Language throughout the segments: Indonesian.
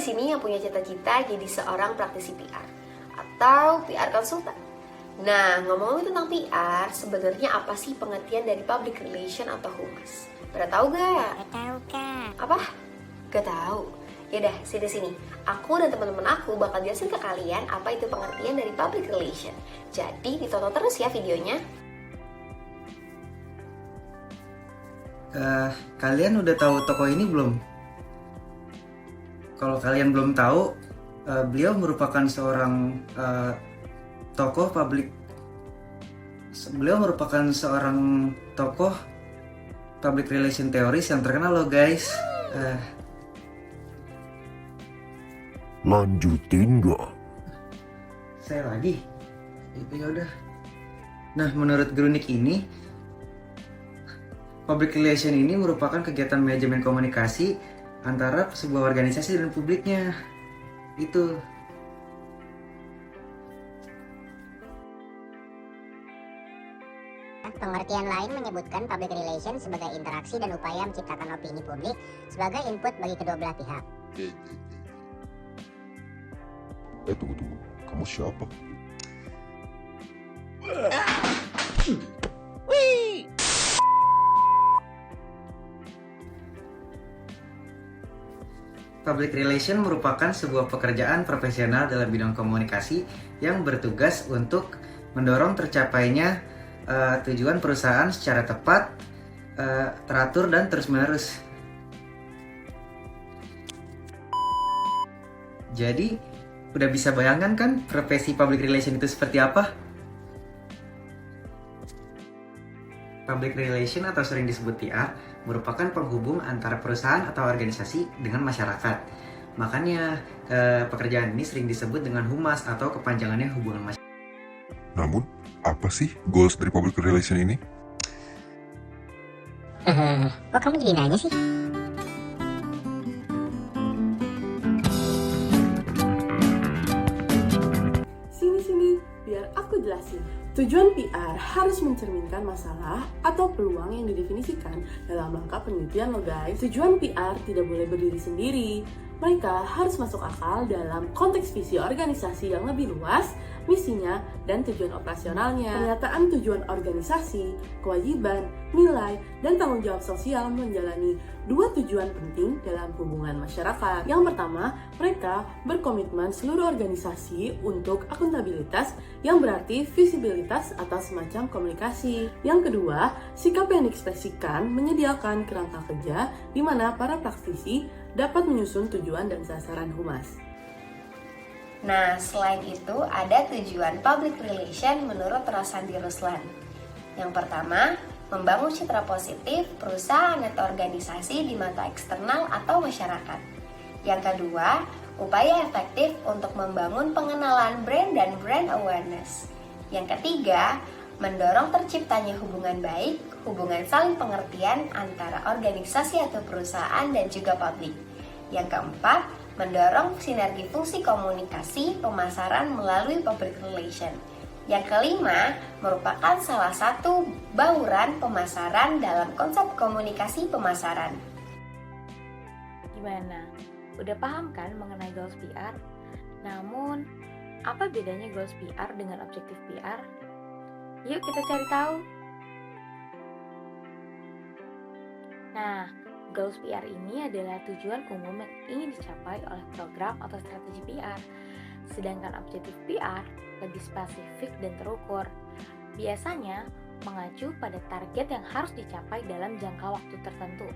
sini yang punya cita-cita jadi seorang praktisi PR atau PR consultant. Nah, ngomong-ngomong tentang PR, sebenarnya apa sih pengertian dari public relation atau humas? Pada tahu gak? Gak tahu kak. Apa? Gak tahu. Yaudah, sini. Aku dan teman-teman aku bakal jelasin ke kalian apa itu pengertian dari public relation. Jadi ditonton terus ya videonya. Kalian udah tahu tokoh ini belum? Kalau kalian belum tahu, beliau merupakan seorang tokoh public. Beliau merupakan seorang tokoh public relation teoris yang terkenal loh guys. Lanjutin nggak? Saya lagi. Ya udah. Nah, menurut Grunik ini, public relation ini merupakan kegiatan manajemen komunikasi antara sebuah organisasi dan publiknya. Itu. Pengertian lain menyebutkan public relation sebagai interaksi dan upaya menciptakan opini publik sebagai input bagi kedua belah pihak. Tunggu. Kamu siapa? Public relation merupakan sebuah pekerjaan profesional dalam bidang komunikasi yang bertugas untuk mendorong tercapainya tujuan perusahaan secara tepat, teratur, dan terus-menerus. Jadi, udah bisa bayangkan kan profesi public relation itu seperti apa? Public relation atau sering disebut PR merupakan penghubung antara perusahaan atau organisasi dengan masyarakat. Makanya pekerjaan ini sering disebut dengan humas atau kepanjangannya hubungan masyarakat. Namun, apa sih goals dari public relation ini? Kok kamu jadi nanya sih? Sini, biar aku jelasin. Tujuan PR harus mencerminkan masalah atau peluang yang didefinisikan dalam langkah penelitian loh guys. Tujuan PR tidak boleh berdiri sendiri. Mereka harus masuk akal dalam konteks visi organisasi yang lebih luas, misinya, dan tujuan operasionalnya. Pernyataan tujuan organisasi, kewajiban, nilai, dan tanggung jawab sosial menjalani dua tujuan penting dalam hubungan masyarakat. Yang pertama, mereka berkomitmen seluruh organisasi untuk akuntabilitas yang berarti visibilitas atau semacam komunikasi. Yang kedua, sikap yang diekspresikan menyediakan kerangka kerja di mana para praktisi dapat menyusun tujuan dan sasaran humas. Nah, selain itu ada tujuan public relation menurut Rosandi Ruslan. Yang pertama, membangun citra positif perusahaan atau organisasi di mata eksternal atau masyarakat. Yang kedua, upaya efektif untuk membangun pengenalan brand dan brand awareness. Yang ketiga, mendorong terciptanya hubungan baik, hubungan saling pengertian antara organisasi atau perusahaan dan juga publik. Yang keempat, mendorong sinergi fungsi komunikasi pemasaran melalui public relation. Yang kelima, merupakan salah satu bauran pemasaran dalam konsep komunikasi pemasaran. Gimana? Udah paham kan mengenai goals PR? Namun, apa bedanya goals PR dengan objektif PR? Yuk kita cari tahu. Nah, goals PR ini adalah tujuan umum yang ingin dicapai oleh program atau strategi PR. Sedangkan objektif PR lebih spesifik dan terukur. Biasanya mengacu pada target yang harus dicapai dalam jangka waktu tertentu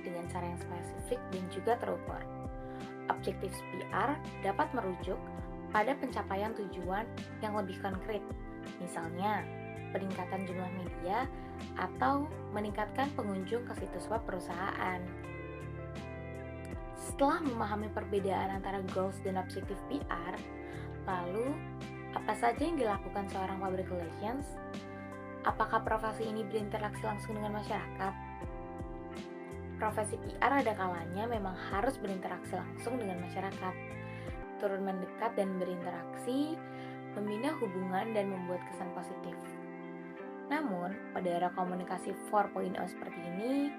dengan cara yang spesifik dan juga terukur. Objektif PR dapat merujuk pada pencapaian tujuan yang lebih konkret, misalnya peningkatan jumlah media atau meningkatkan pengunjung ke situs web perusahaan. Setelah memahami perbedaan antara goals dan objektif PR, lalu apa saja yang dilakukan seorang public relations? Apakah profesi ini berinteraksi langsung dengan masyarakat? Profesi PR ada kalanya memang harus berinteraksi langsung dengan masyarakat, turun mendekat dan berinteraksi, membina hubungan dan membuat kesan positif. Namun, pada era komunikasi 4.0 seperti ini,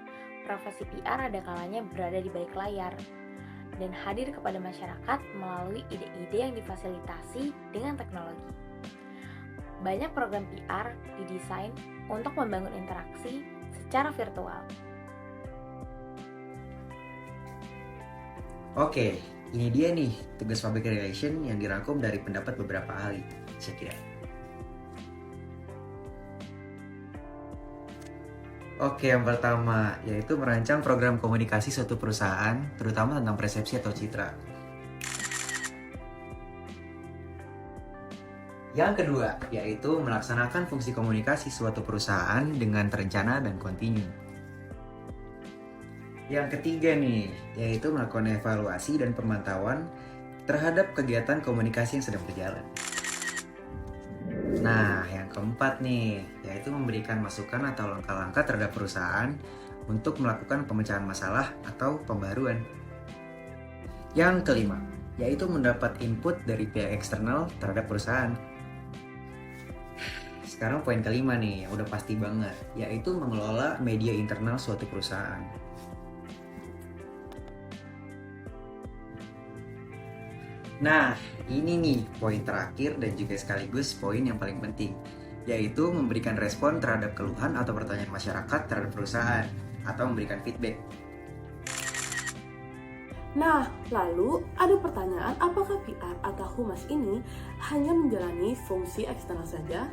profesi PR ada kalanya berada di balik layar. dan hadir kepada masyarakat melalui ide-ide yang difasilitasi dengan teknologi. Banyak program PR didesain untuk membangun interaksi secara virtual. Oke, ini dia nih tugas public relation yang dirangkum dari pendapat beberapa ahli. Saya kira. Oke, yang pertama yaitu merancang program komunikasi suatu perusahaan, terutama tentang persepsi atau citra. Yang kedua, yaitu melaksanakan fungsi komunikasi suatu perusahaan dengan terencana dan kontinu. Yang ketiga nih, yaitu melakukan evaluasi dan pemantauan terhadap kegiatan komunikasi yang sedang berjalan. Nah, yang keempat nih, yaitu memberikan masukan atau langkah-langkah terhadap perusahaan untuk melakukan pemecahan masalah atau pembaruan. Yang kelima, yaitu mendapat input dari pihak eksternal terhadap perusahaan. Sekarang poin kelima nih, yang udah pasti banget, yaitu mengelola media internal suatu perusahaan. Nah, ini nih poin terakhir dan juga sekaligus poin yang paling penting, yaitu memberikan respon terhadap keluhan atau pertanyaan masyarakat terhadap perusahaan atau memberikan feedback. Nah, lalu ada pertanyaan, apakah PR atau humas ini hanya menjalani fungsi eksternal saja?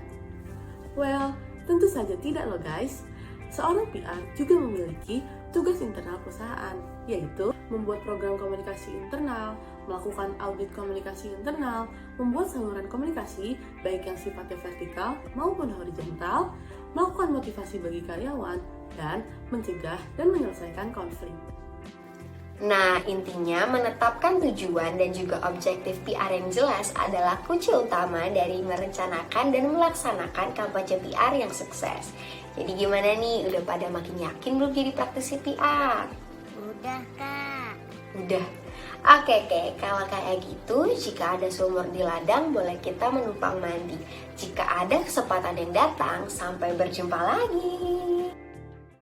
Well, tentu saja tidak loh guys. Seorang PR juga memiliki tugas internal perusahaan, yaitu membuat program komunikasi internal, melakukan audit komunikasi internal, membuat saluran komunikasi baik yang sifatnya vertikal maupun horizontal, melakukan motivasi bagi karyawan, dan mencegah dan menyelesaikan konflik. Nah, intinya menetapkan tujuan dan juga objektif PR yang jelas adalah kunci utama dari merencanakan dan melaksanakan kampanye PR yang sukses. Jadi gimana nih, udah pada makin yakin belum jadi praktisi PR? Udah kak. Udah. Oke, kalau kayak gitu, jika ada sumur di ladang, boleh kita menumpang mandi. Jika ada kesempatan yang datang, sampai berjumpa lagi.